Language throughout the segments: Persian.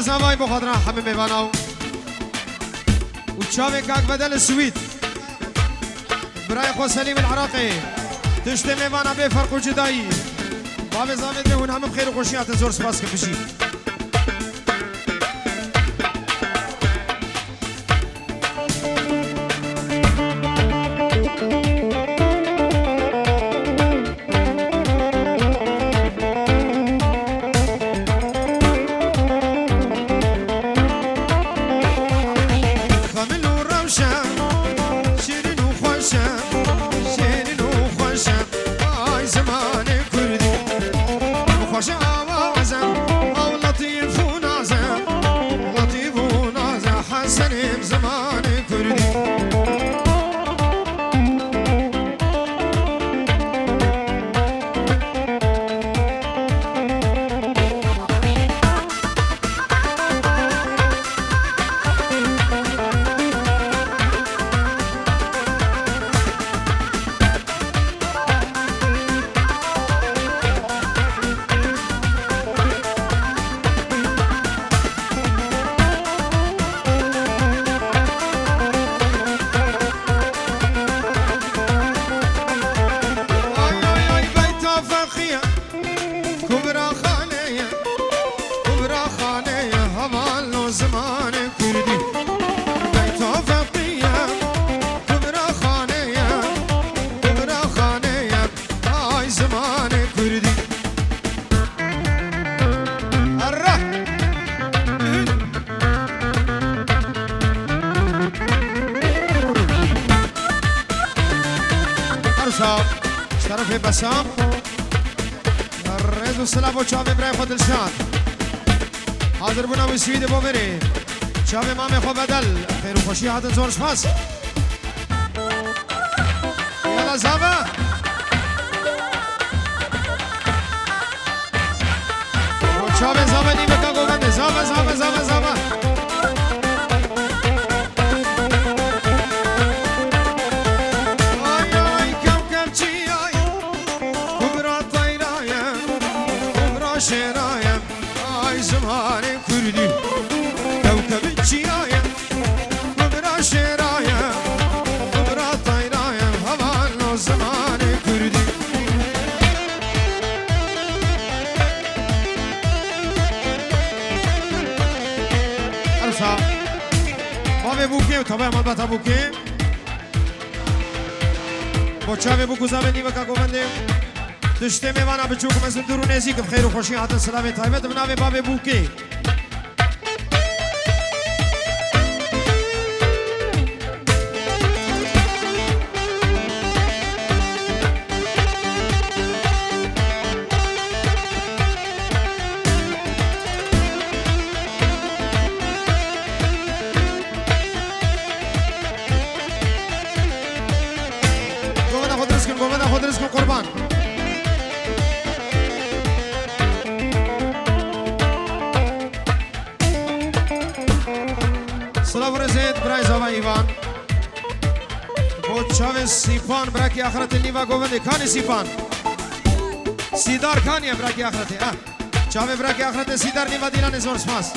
زمای بخاطر همه میواناو و چاوی کاک بدل سوید برای خو سلیم العراقی تشت میوانا به فرق و جدایی باب زمای ده همه بخیر و خوشیات زور سپاس که بشی طرف بسام رز و سلام و چاوه برای خود دلشان حاضر بونا و سوید با بری چاوه مام خود بدل خیر و خوشی حاضر زور سپاس یالا زابه و چاوه زابه نیمه که گوبنده زابه زابه زابه زابه شرايم آي زمان كردي كوكب الجيايم مبرا شرايم مبرا طيرايم هوان زمان كردي أرسا بابي بوكي وطبعا مالباتا بوكي بوچاوي بوكو زامني وكا گوبنده دشته میوانا بچوک مزن درو نزیک بخیر و خوشی حتی سلام تایبت بناوی باب بوکی گومنا خود رزق قربان سلام رزید برای زمان ایوان بود چاوه سیپان برای که آخرت نیوا گوونده کانی سیپان سیدار کانیه برای که آخرت چاوه برای که آخرت سیدار نیوا دیلان زور سپاس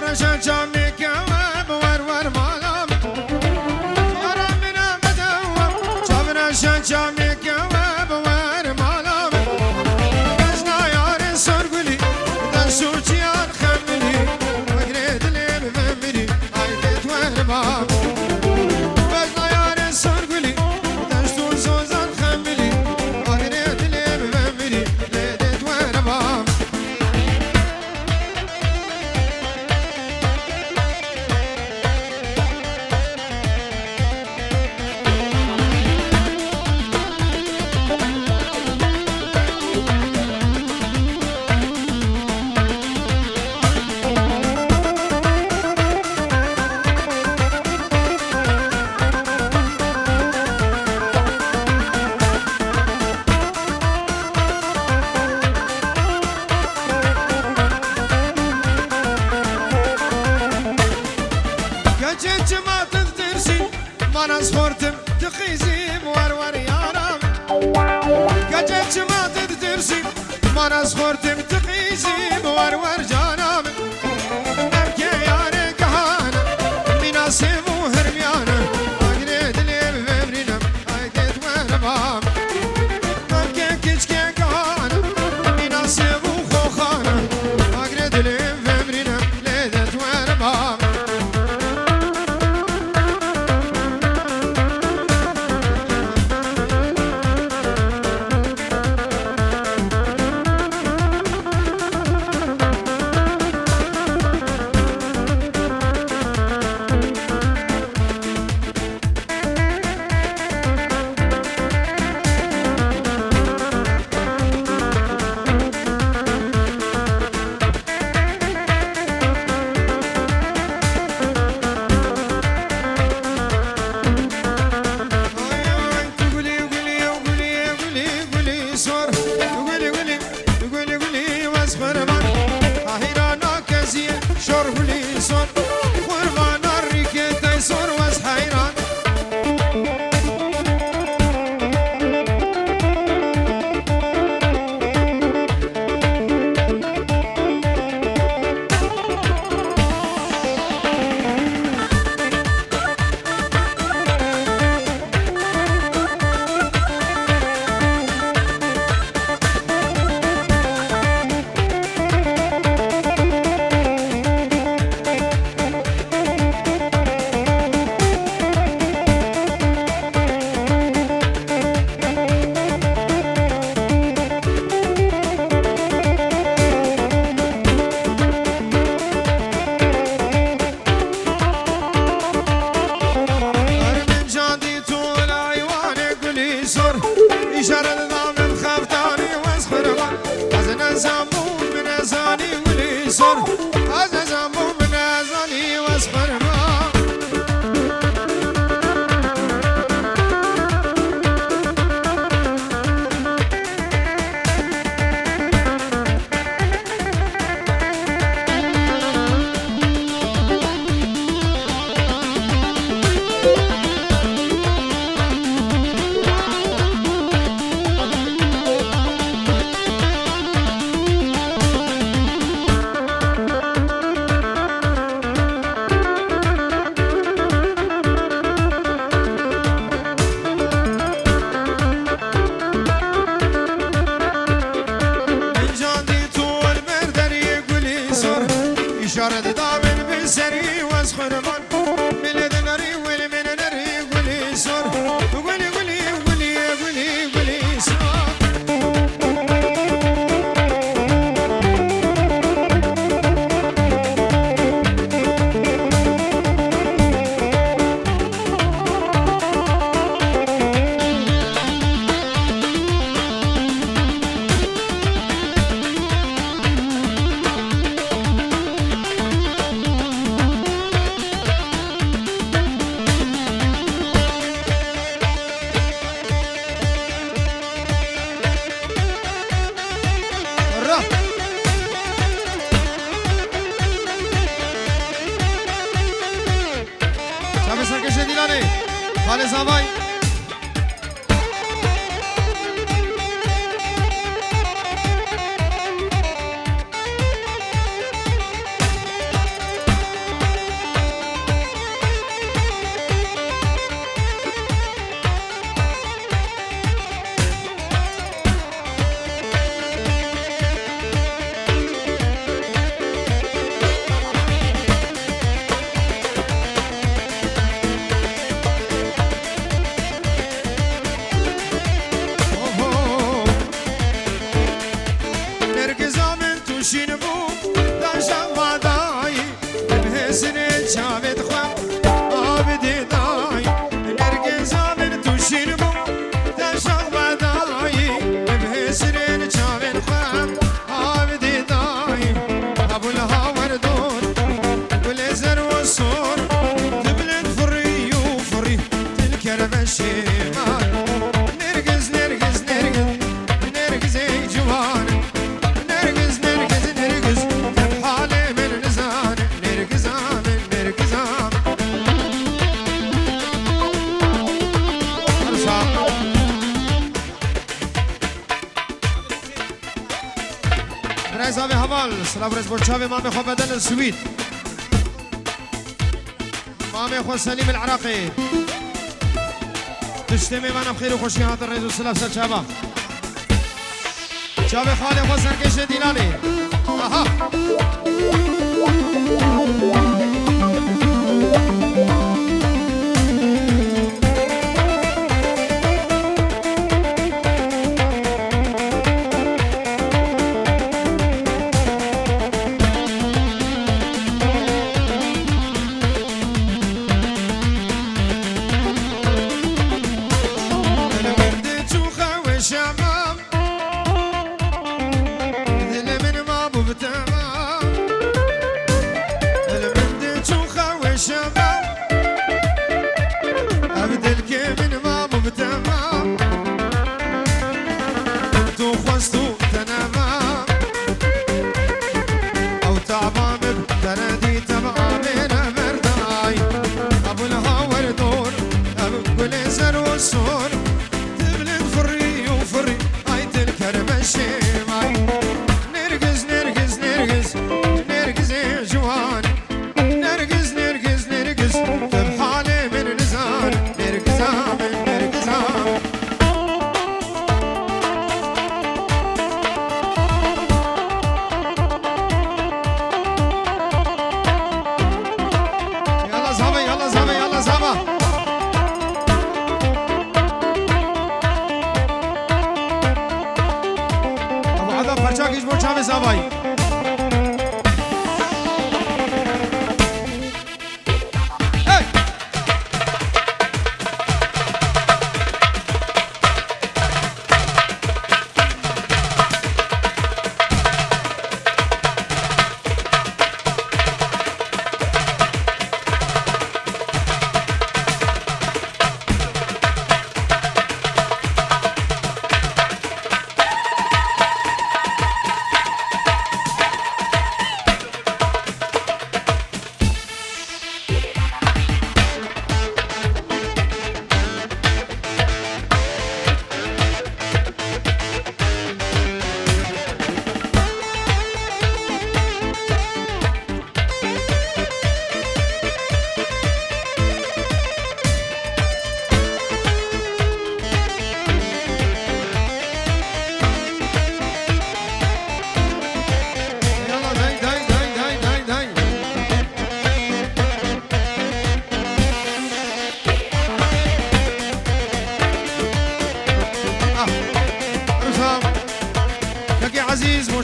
شابرشان شامي كواب ور مالام يا ربنا بدوم شابرشان شامي كواب ور مالام بجنا يار سرقلي دنسوچ يار خملي وقريد لي بفملي عيدت ور بام بجنا يار سرقلي دنسوچ سوزان خملي وقريد لي بفملي ليدت ور بام جيت ما تدرسي ما نصفرتم تخيزي ور يارام جيت ما تدرسي ما نصفرتم تخيزي ور جانام نبكي يا كهانة مناسب وهرميانة أقريد لي بفمرنا أيديت وربام نبكي كيشكي كهانة مناسب وخوخانة أقريد لي بفمرنا ليدت وربام خالص آبای سلام رز بوشابي مامي خو بدل السويد مامي خو سليم العراقي تشتمي معنا بخير وخوشي هات الرئيس والسلام سل شابا شابي خالي خو سركش ديلالي اها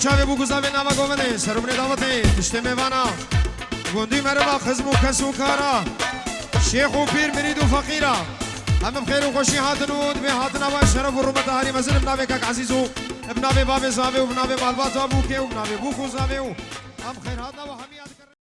شابي بو گزاوی نوا گوونه سرمنی دعوتی تشتمه وانا گوندی مروا خزم و کس و کارا شیخ و پیر مرید و فقیرا هم بخیر و خوشی هاتنود به هاتنا و شرف و رمت هاری مزل ابناوی کک عزیزو ابناوی باب زاوی و ابناوی مالبات و بوکه و ابناوی بوکو زاوی و هم خیر هاتنا و